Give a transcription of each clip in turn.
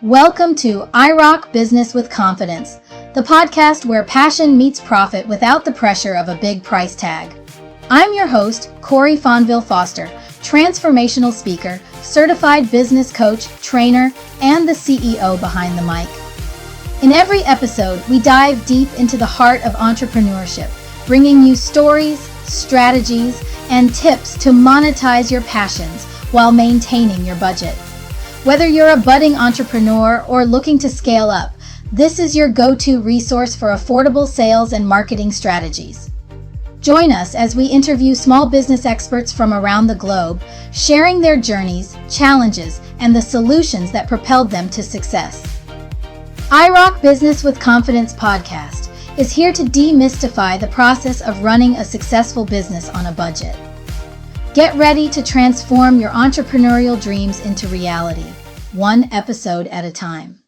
Welcome to IROC Business with Confidence, the podcast where passion meets profit without the pressure of a big price tag. I'm your host, Corey Fonville Foster, transformational speaker, certified business coach, trainer, and the CEO behind the mic. In every episode, we dive deep into the heart of entrepreneurship, bringing you stories, strategies, and tips to monetize your passions while maintaining your budget. Whether you're a budding entrepreneur or looking to scale up, this is your go-to resource for affordable sales and marketing strategies. Join us as we interview small business experts from around the globe, sharing their journeys, challenges, and the solutions that propelled them to success. IROC Business with Confidence podcast is here to demystify the process of running a successful business on a budget. Get ready to transform your entrepreneurial dreams into reality, one episode at a time.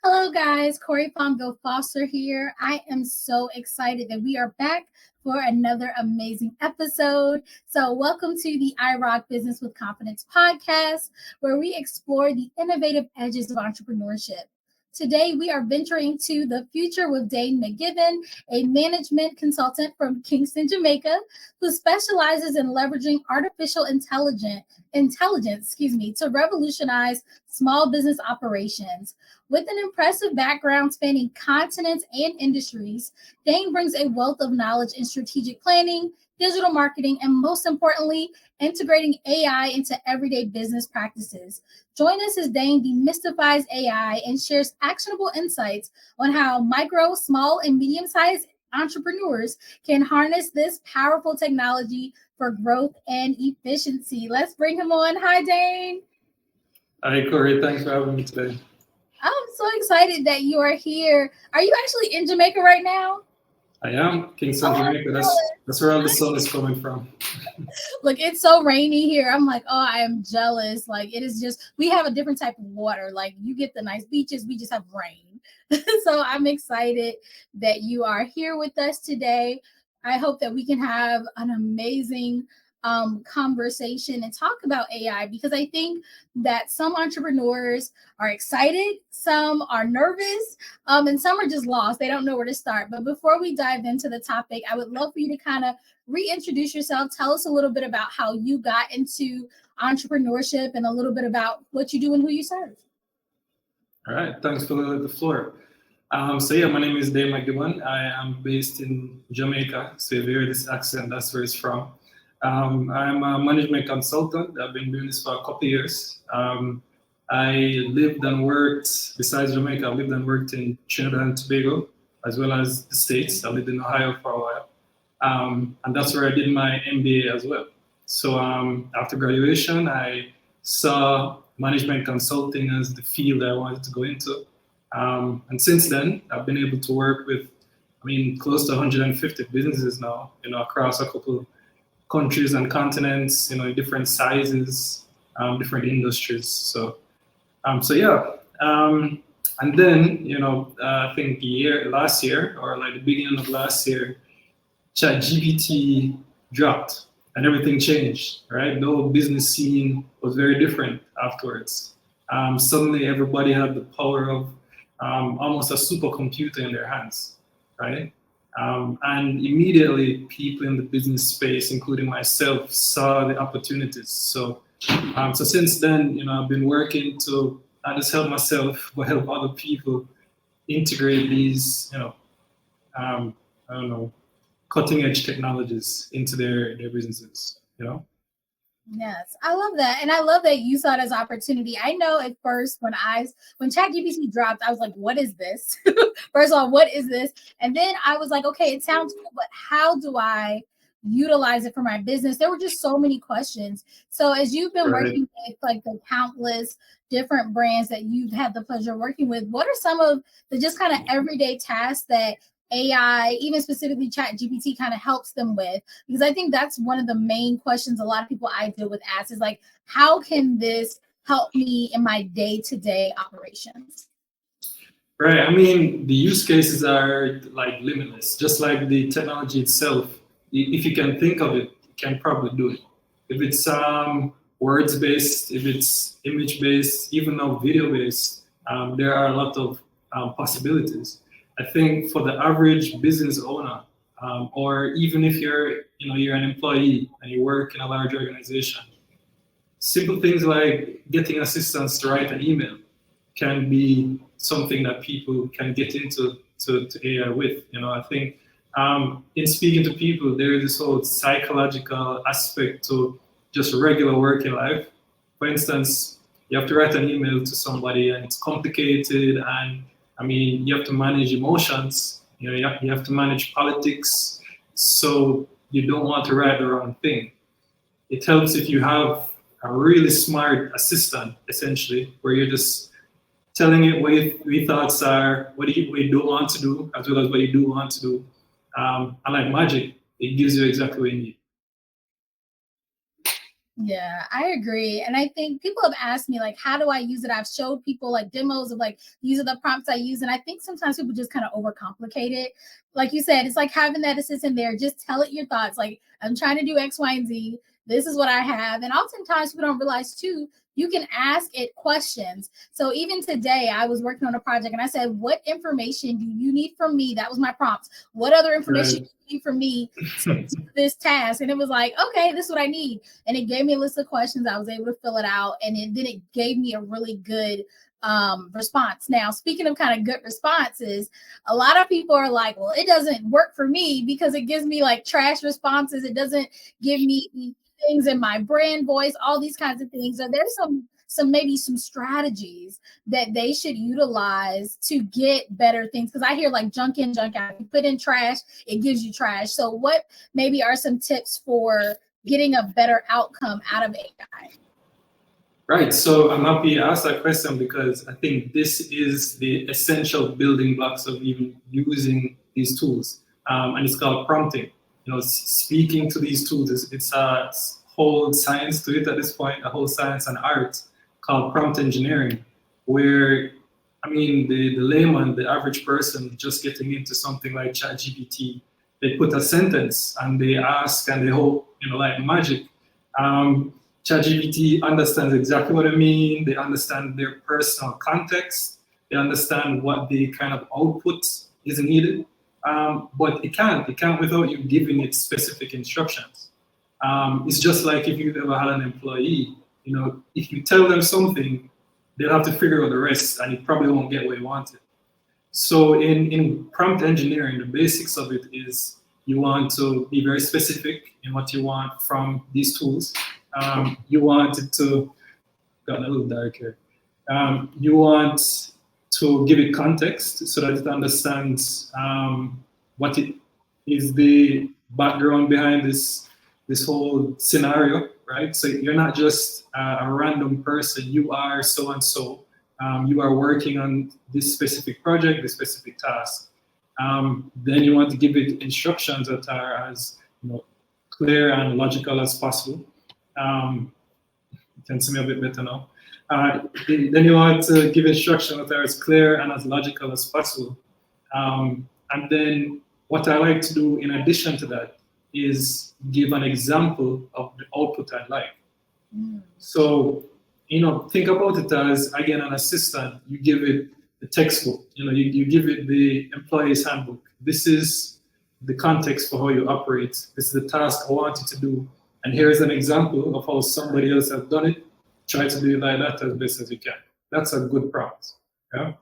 Hello guys, Corey Fonville Foster here. I am so excited that we are back for another amazing episode. So welcome to the IROC Business with Confidence podcast, where we explore the innovative edges of entrepreneurship. Today, we are venturing to the future with Dane McGibbon, a management consultant from Kingston, Jamaica, who specializes in leveraging artificial intelligence, to revolutionize small business operations. With an impressive background spanning continents and industries, Dane brings a wealth of knowledge in strategic planning, digital marketing, and most importantly, integrating AI into everyday business practices. Join us as Dane demystifies AI and shares actionable insights on how micro, small, and medium-sized entrepreneurs can harness this powerful technology for growth and efficiency. Let's bring him on. Hi, Dane. Hi, Corey. Thanks for having me today. I'm so excited that you are here. Are you actually in Jamaica right now? I am. Kingston, Jamaica. That's where all the sun is coming from. Look, it's so rainy here. I'm like, oh, I am jealous. Like, it is just, we have a different type of water. Like, you get the nice beaches. We just have rain. So I'm excited that you are here with us today. I hope that we can have an amazing conversation and talk about AI, because I think that some entrepreneurs are excited, some are nervous, and some are just lost. They don't know where to start. But before we dive into the topic, I would love for you to kind of reintroduce yourself. Tell us a little bit about how you got into entrepreneurship and a little bit about what you do and who you serve. All right. Thanks for the floor. My name is Dane McGibbon. I am based in Jamaica. So if you hear this accent, that's where it's from. I'm a management consultant. I've been doing this for a couple of years. I lived and worked, besides Jamaica, I lived and worked in Trinidad and Tobago, as well as the States. I lived in Ohio for a while. And that's where I did my MBA as well. So after graduation, I saw management consulting as the field I wanted to go into. And since then, I've been able to work with, close to 150 businesses now, across a couple countries and continents, different sizes, different industries. And then, I think last year, or like the beginning of last year, ChatGPT dropped and everything changed, right? The whole business scene was very different afterwards. Suddenly everybody had the power of almost a supercomputer in their hands, right? And immediately people in the business space, including myself, saw the opportunities. So since then, I've been working to not just help myself, but help other people integrate these, cutting edge technologies into their businesses, Yes, I love that. And I love that you saw it as opportunity. I know at first when ChatGPT dropped, I was like, what is this? First of all, what is this? And then I was like, okay, it sounds cool, but how do I utilize it for my business? There were just so many questions. So as you've been working with like the countless different brands that you've had the pleasure of working with, what are some of the just kind of everyday tasks that AI, even specifically ChatGPT, kind of helps them with? Because I think that's one of the main questions a lot of people I deal with ask is like, how can this help me in my day-to-day operations? Right. The use cases are like limitless, just like the technology itself. If you can think of it, you can probably do it. If it's words based, if it's image based, even now video based, there are a lot of possibilities. I think for the average business owner, or even if you're an employee and you work in a large organization, simple things like getting assistance to write an email can be something that people can get into to AI with. I think in speaking to people, there is this whole psychological aspect to just regular working life. For instance, you have to write an email to somebody and it's complicated, and I mean, you have to manage emotions, you have to manage politics, so you don't want to write the wrong thing. It helps if you have a really smart assistant, essentially, where you're just telling it what your thoughts are, what you don't want to do, as well as what you do want to do. And like magic, it gives you exactly what you need. Yeah, I agree. And I think people have asked me, like, how do I use it? I've showed people like demos of like, these are the prompts I use. And I think sometimes people just kind of overcomplicate it. Like you said, it's like having that assistant there. Just tell it your thoughts. Like, I'm trying to do X, Y, and Z. This is what I have. And oftentimes people don't realize too, you can ask it questions. So even today, I was working on a project and I said, what information do you need from me? That was my prompt. What other information do you need from me to do this task? And it was like, okay, this is what I need. And it gave me a list of questions. I was able to fill it out. And then it gave me a really good response. Now, speaking of kind of good responses, a lot of people are like, well, it doesn't work for me because it gives me like trash responses. It doesn't give me things in my brand voice, all these kinds of things. So there's maybe some strategies that they should utilize to get better things. Because I hear like junk in, junk out. You put in trash, it gives you trash. So what maybe are some tips for getting a better outcome out of AI? Right. So I'm happy you asked that question because I think this is the essential building blocks of even using these tools. And it's called prompting. Speaking to these tools, it's a whole science to it at this point, a whole science and art called prompt engineering, where, I mean, the layman, the average person just getting into something like ChatGPT, they put a sentence and they ask and they hope, like magic. ChatGPT understands exactly what I mean. They understand their personal context. They understand what the kind of output is needed. But it can't without you giving it specific instructions. It's just like if you've ever had an employee, if you tell them something, they'll have to figure out the rest and it probably won't get what you wanted. So in prompt engineering, the basics of it is you want to be very specific in what you want from these tools. You want it to, got a little dark here. You want to give it context so that it understands what it is, the background behind this whole scenario, right? So you're not just a random person. You are so and so. You are working on this specific project, this specific task. Then you want to give it instructions that are as clear and logical as possible. You can see me a bit better now. Then you want to give instructions that are as clear and as logical as possible. And then what I like to do in addition to that is give an example of the output I'd like. So, think about it as, again, an assistant. You give it the textbook, you give it the employee's handbook. This is the context for how you operate. This is the task I want you to do. And here's an example of how somebody else has done it. Try to do it like that as best as you can. That's a good prompt. Yeah.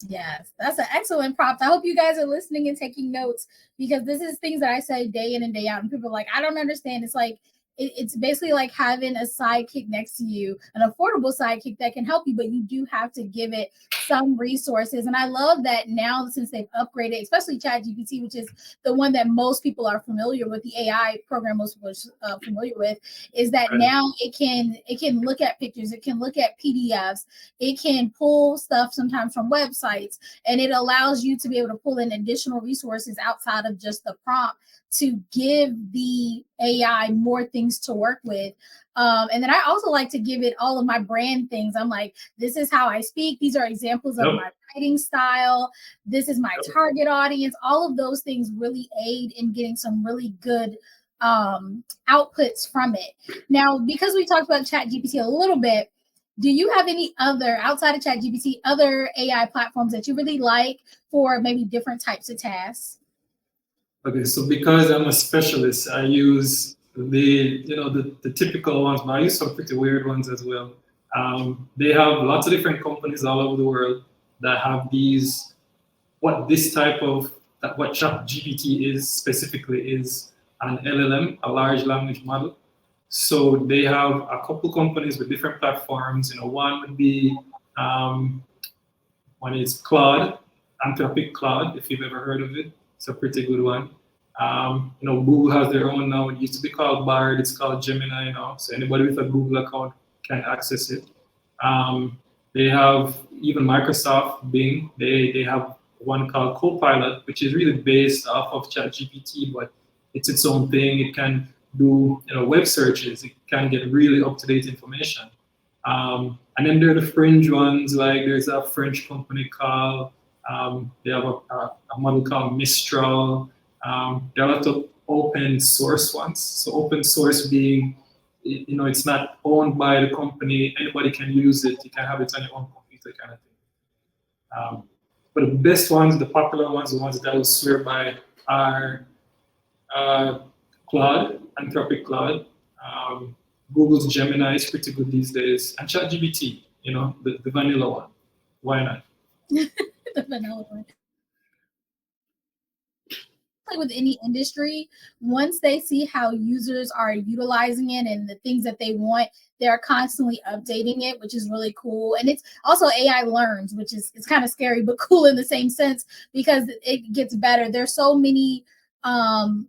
Yes, that's an excellent prompt. I hope you guys are listening and taking notes because this is things that I say day in and day out. And people are like, I don't understand. It's like, it's basically like having a sidekick next to you, an affordable sidekick that can help you, but you do have to give it some resources. And I love that now since they've upgraded, especially ChatGPT, which is the one that most people are familiar with, the AI program most people are familiar with, is that now it can look at pictures, it can look at PDFs, it can pull stuff sometimes from websites, and it allows you to be able to pull in additional resources outside of just the prompt to give the AI more things to work with. And then I also like to give it all of my brand things. I'm like, this is how I speak. These are examples of my writing style. This is my target audience. All of those things really aid in getting some really good outputs from it. Now, because we talked about ChatGPT a little bit, do you have any other, outside of ChatGPT, other AI platforms that you really like for maybe different types of tasks? Okay, so because I'm a specialist, I use the typical ones, but I use some pretty weird ones as well. They have lots of different companies all over the world that have these, what ChatGPT is specifically is an LLM, a large language model. So they have a couple companies with different platforms. One would be one is Claude, Anthropic Claude, if you've ever heard of it. It's a pretty good one. Google has their own now. It used to be called Bard. It's called Gemini now. So anybody with a Google account can access it. They have even Microsoft, Bing. They have one called Copilot, which is really based off of ChatGPT, but it's its own thing. It can do web searches. It can get really up-to-date information. And then there are the fringe ones, like there's a French company called, they have a model called Mistral. There are a lot of open source ones. So open source being, it's not owned by the company. Anybody can use it. You can have it on your own computer kind of thing. But the best ones, the popular ones, the ones that I will swear by are Claude, Anthropic Claude. Google's Gemini is pretty good these days. And ChatGPT, the vanilla one. Why not? The vanilla one. Like with any industry, once they see how users are utilizing it and the things that they want, they're constantly updating it, which is really cool. And it's also AI learns, which is it's kind of scary but cool in the same sense because it gets better. There's so many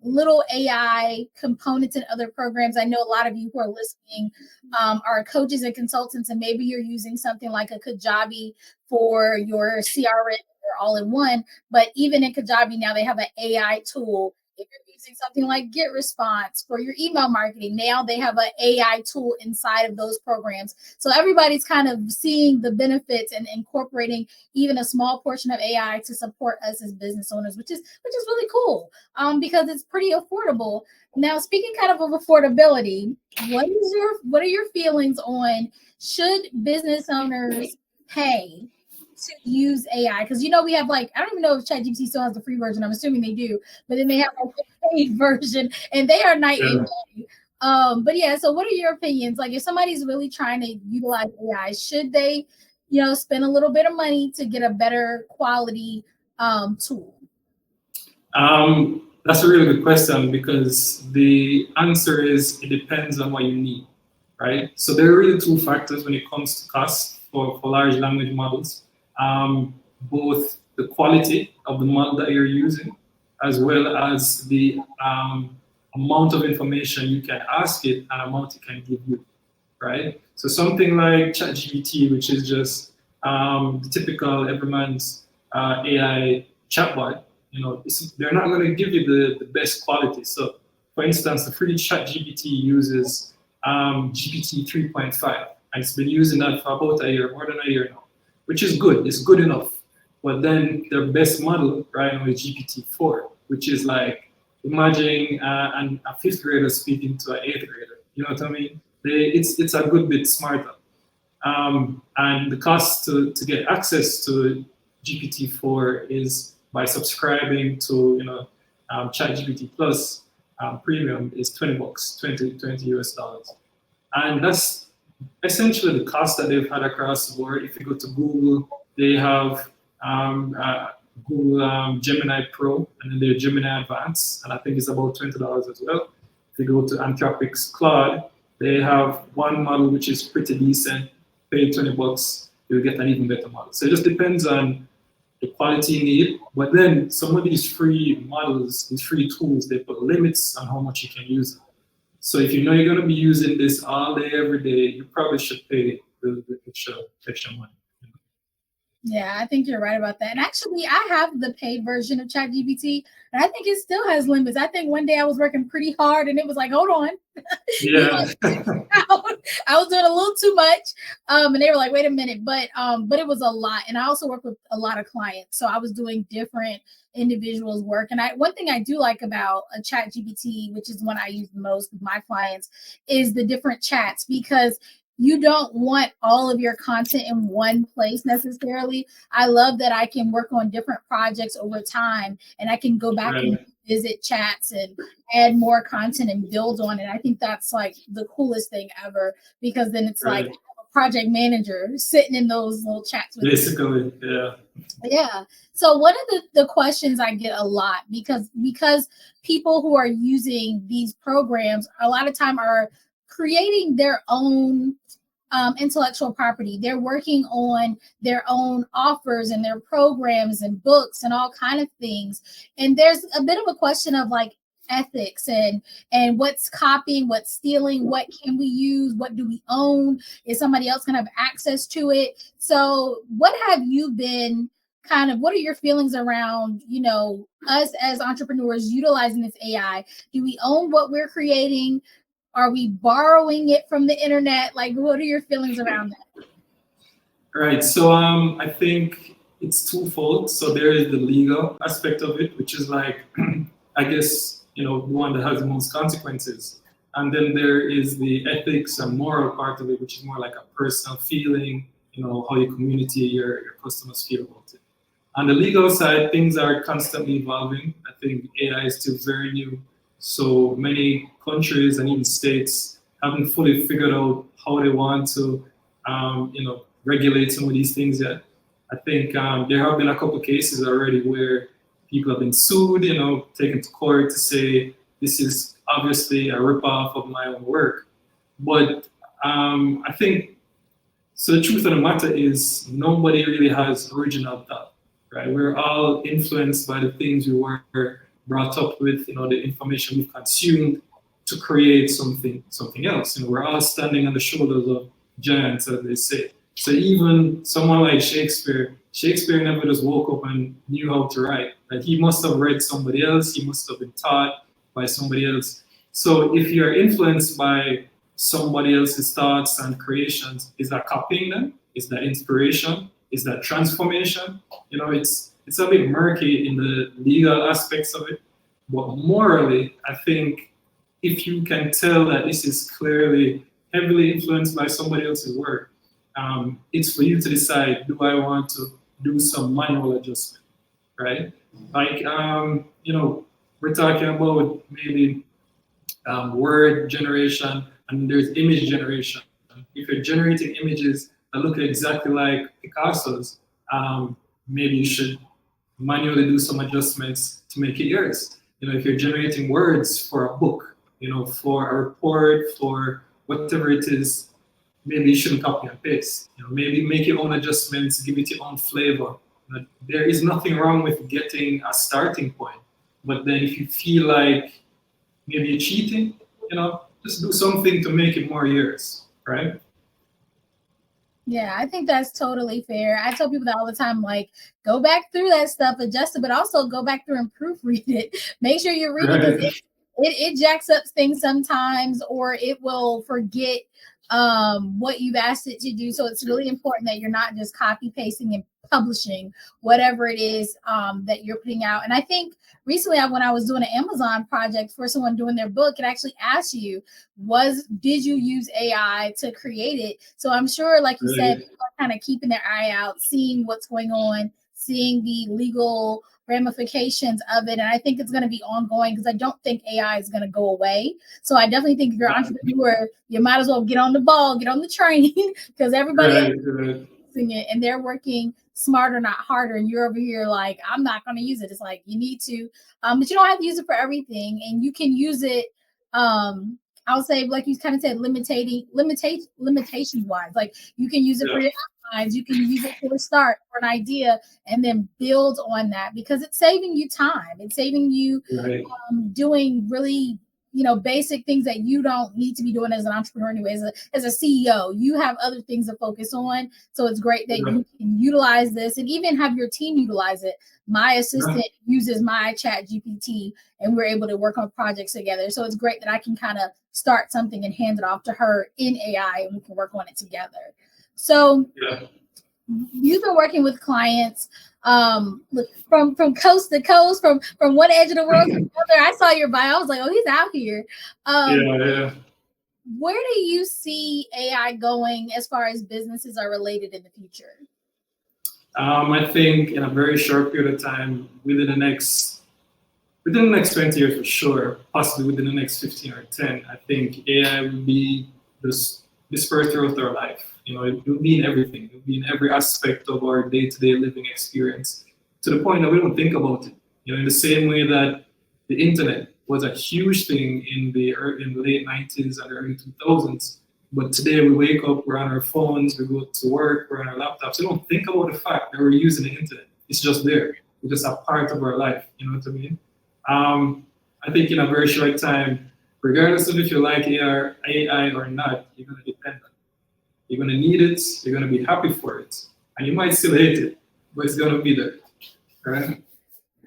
little AI components in other programs. I know a lot of you who are listening are coaches and consultants, and maybe you're using something like a Kajabi for your CRM or all-in-one. But even in Kajabi now, they have an AI tool. If you're using something like GetResponse for your email marketing, now they have an AI tool inside of those programs. So everybody's kind of seeing the benefits and incorporating even a small portion of AI to support us as business owners, which is really cool because it's pretty affordable. Now, speaking kind of affordability, what are your feelings on should business owners pay to use AI? Because we have I don't even know if ChatGPT still has the free version. I'm assuming they do, but then they have a paid version, and they are night and day. But yeah, so what are your opinions? Like, if somebody's really trying to utilize AI, should they, spend a little bit of money to get a better quality tool? That's a really good question because the answer is it depends on what you need, right? So there are really two factors when it comes to cost for large language models. Both the quality of the model that you're using, as well as the amount of information you can ask it and amount it can give you, right? So something like ChatGPT, which is just the typical everyman's AI chatbot, they're not going to give you the best quality. So, for instance, the free ChatGPT uses GPT 3.5, and it's been using that for about a year, more than a year now, which is good. It's good enough. But then their best model right now is GPT-4, which is like, imagine a fifth grader speaking to an eighth grader. You know what I mean? It's a good bit smarter. And the cost to get access to GPT-4 is by subscribing to ChatGPT Plus Premium is $20, 20 US dollars. And that's essentially the cost that they've had across the board. If you go to Google, they have Google Gemini Pro, and then their Gemini Advanced, and I think it's about $20 as well. If you go to Anthropic's Claude, they have one model which is pretty decent. Pay $20, you'll get an even better model. So it just depends on the quality you need. But then some of these free models, these free tools, they put limits on how much you can use it. So if you know you're going to be using this all day, every day, you probably should pay the extra money. Yeah, I think you're right about that. And actually, I have the paid version of ChatGPT, and I think it still has limits. I think one day I was working pretty hard, and it was like, "Hold on, you Yeah. out. I was doing a little too much." And they were like, "Wait a minute," but it was a lot. And I also work with a lot of clients, so I was doing different individuals' work. And one thing I do like about a ChatGPT, which is one I use the most with my clients, is the different chats because you don't want all of your content in one place necessarily. I love that I can work on different projects over time and I can go back and Right. visit chats and add more content and build on it. I think that's like the coolest thing ever because then it's like Right. a project manager sitting in those little chats with you. Basically, yeah. Yeah. So one of the questions I get a lot because people who are using these programs a lot of time are creating their own intellectual property. They're working on their own offers and their programs and books and all kind of things. And there's a bit of a question of like ethics and what's copying, what's stealing, what can we use, what do we own? Is somebody else going to have access to it? So what have you been what are your feelings around, us as entrepreneurs utilizing this AI? Do we own what we're creating? Are we borrowing it from the internet? Like, what are your feelings around that? Right. So I think it's twofold. So there is the legal aspect of it, which is like I guess, the one that has the most consequences. And then there is the ethics and moral part of it, which is more like a personal feeling, how your community, your customers feel about it. On the legal side, things are constantly evolving. I think AI is still very new. So many countries and even states haven't fully figured out how they want to, regulate some of these things yet. I think there have been a couple of cases already where people have been sued, taken to court to say this is obviously a ripoff of my own work. But I think so. The truth of the matter is nobody really has original thought, right? We're all influenced by the things we were brought up with, the information we've consumed to create something else. We're all standing on the shoulders of giants, as they say. So even someone like Shakespeare never just woke up and knew how to write. Like he must have read somebody else, he must have been taught by somebody else. So if you're influenced by somebody else's thoughts and creations, is that copying them? Is that inspiration? Is that transformation? It's a bit murky in the legal aspects of it. But morally, I think if you can tell that this is clearly heavily influenced by somebody else's work, it's for you to decide, do I want to do some manual adjustment, right? Like, we're talking about maybe word generation and there's image generation. If you're generating images that look exactly like Picasso's, maybe you should manually do some adjustments to make it yours. If you're generating words for a book, for a report, for whatever it is, maybe you shouldn't copy and paste. Maybe make your own adjustments, give it your own flavor. There is nothing wrong with getting a starting point, but then if you feel like maybe you're cheating, just do something to make it more yours, right? Yeah, I think that's totally fair. I tell people that all the time, like, go back through that stuff, adjust it, but also go back through and proofread it. Make sure you read it because Right. it jacks up things sometimes, or it will forget what you've asked it to do. So it's really important that you're not just copy pasting and publishing whatever it is that you're putting out. And I think recently when I was doing an Amazon project for someone doing their book, it actually asked you, did you use AI to create it? So I'm sure, like you said, Right. people are kind of keeping their eye out, seeing what's going on, seeing the legal ramifications of it. And I think it's going to be ongoing because I don't think AI is going to go away. So I definitely think if you're an entrepreneur, you might as well get on the ball, get on the train because everybody else Right. is using it and they're working smarter, not harder. And you're over here like, I'm not going to use it. It's like you need to, but you don't have to use it for everything. And you can use it. I'll say, like you kind of said, limitations wise, like you can use it for Yeah. your outlines, you can use it for a start, for an idea, and then build on that because it's saving you time. It's saving you Right. doing really basic things that you don't need to be doing as an entrepreneur anyway. As a CEO, you have other things to focus on. So it's great that you can utilize this and even have your team utilize it. My assistant uses my chat GPT and we're able to work on projects together. So it's great that I can kind of start something and hand it off to her in AI and we can work on it together. So you've been working with clients from coast to coast, from one edge of the world to the other. I saw your bio. I was like, oh, he's out here. Where do you see AI going as far as businesses are related in the future? I think in a very short period of time, within the next 20 years for sure, possibly within the next 15 or 10, I think AI will be dispersed throughout our life. It will be in everything. It will be in every aspect of our day-to-day living experience, to the point that we don't think about it. In the same way that the internet was a huge thing in the late 90s and early 2000s, but today we wake up, we're on our phones, we go to work, we're on our laptops. We don't think about the fact that we're using the internet. It's just there. It's just a part of our life. You know what I mean? I think in a very short time, regardless of if you like AI or not, you're going to depend on it. You're going to need it, you're going to be happy for it, and you might still hate it, but it's going to be there, right?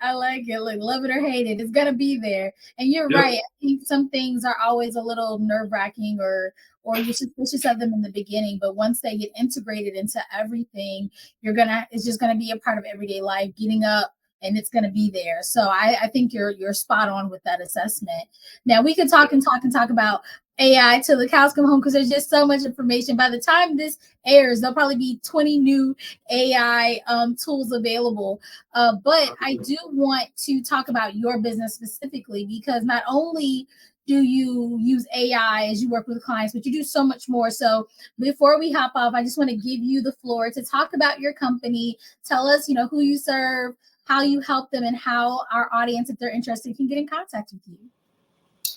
I like it. Like, love it or hate it, it's going to be there. And you're right. I think some things are always a little nerve-wracking or you're suspicious of them in the beginning, but once they get integrated into everything, it's just going to be a part of everyday life, getting up, and it's going to be there. So I think you're spot on with that assessment. Now we can talk about AI till the cows come home because there's just so much information. By the time this airs, there'll probably be 20 new AI tools available. But I do want to talk about your business specifically because not only do you use AI as you work with clients, but you do so much more. So before we hop off, I just want to give you the floor to talk about your company. Tell us, who you serve, how you help them, and how our audience, if they're interested, can get in contact with you.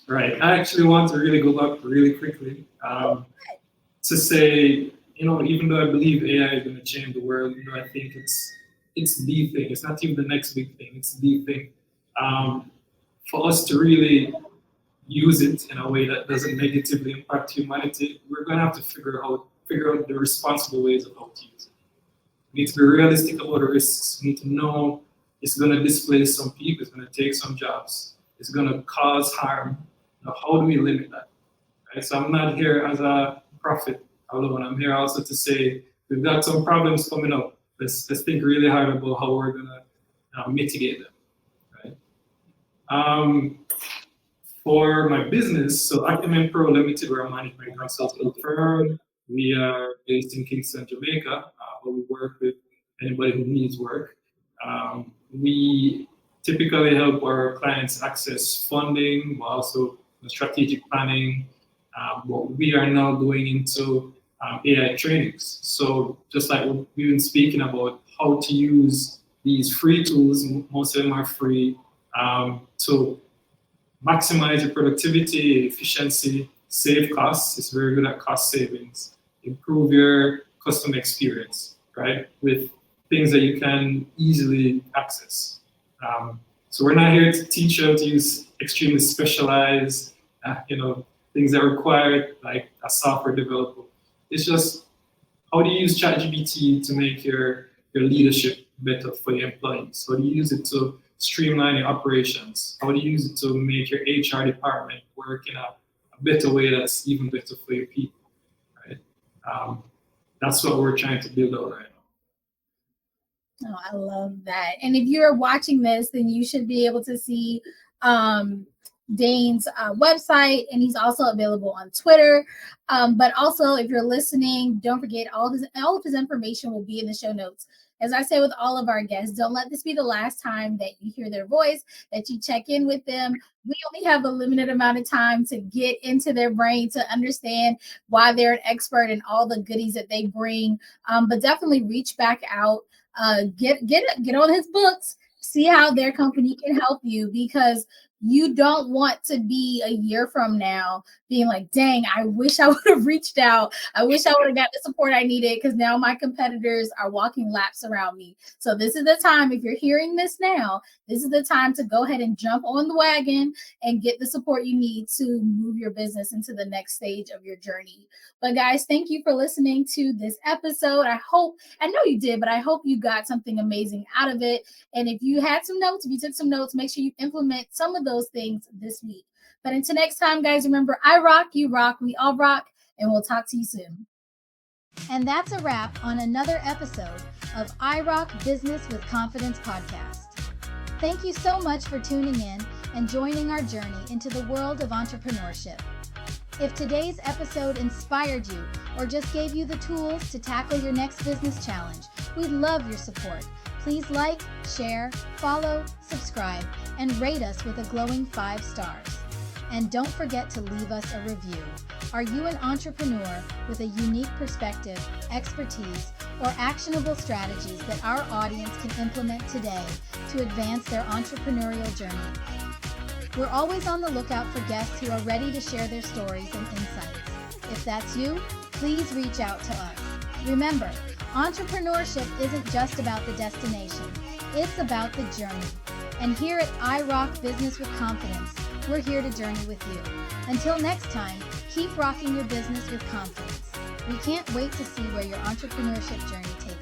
Right. I actually want to really go back really quickly to say, even though I believe AI is going to change the world, I think it's the thing. It's not even the next big thing. It's the thing. For us to really use it in a way that doesn't negatively impact humanity, we're going to have to figure out the responsible ways of how to use it. We need to be realistic about the risks. We need to know it's going to displace some people. It's going to take some jobs. It's going to cause harm. How do we limit that? Right? So I'm not here as a prophet alone. I'm here also to say we've got some problems coming up. Let's think really hard about how we're going to mitigate them. Right? For my business, so Acumen Pro Limited, we're a management consulting firm. We are based in Kingston, Jamaica, but we work with anybody who needs work. We typically help our clients access funding, but also strategic planning. But we are now going into AI trainings. So just like we've been speaking about how to use these free tools, most of them are free, to maximize your productivity, efficiency, save costs. It's very good at cost savings. Improve your customer experience, right? With things that you can easily access. So we're not here to teach you how to use extremely specialized, things that are required like a software developer. It's just how do you use ChatGPT to make your leadership better for your employees? How do you use it to streamline your operations? How do you use it to make your HR department work in a better way that's even better for your people, right? That's what we're trying to build out right now. Oh, I love that. And if you're watching this, then you should be able to see Dane's website, and he's also available on Twitter. But also, if you're listening, don't forget all of his information will be in the show notes. As I say with all of our guests, don't let this be the last time that you hear their voice, that you check in with them. We only have a limited amount of time to get into their brain to understand why they're an expert and all the goodies that they bring. But definitely reach back out, get on his books, see how their company can help you, because You don't want to be a year from now being like, dang, I wish I would have reached out. I wish I would have got the support I needed because now my competitors are walking laps around me. So this is the time, if you're hearing this now, this is the time to go ahead and jump on the wagon and get the support you need to move your business into the next stage of your journey. But guys, thank you for listening to this episode. I know you did, but I hope you got something amazing out of it. And if you had some notes, if you took some notes, make sure you implement some of those things this week. But until next time, guys, remember, I rock, you rock, we all rock, and we'll talk to you soon. And that's a wrap on another episode of IROC Business with Confidence podcast. Thank you so much for tuning in and joining our journey into the world of entrepreneurship. If today's episode inspired you or just gave you the tools to tackle your next business challenge, we'd love your support. Please like, share, follow, subscribe, and rate us with a glowing 5 stars. And don't forget to leave us a review. Are you an entrepreneur with a unique perspective, expertise, or actionable strategies that our audience can implement today to advance their entrepreneurial journey? We're always on the lookout for guests who are ready to share their stories and insights. If that's you, please reach out to us. Remember, entrepreneurship isn't just about the destination, it's about the journey. And here at IROC Business with Confidence, we're here to journey with you. Until next time, keep rocking your business with confidence. We can't wait to see where your entrepreneurship journey takes you.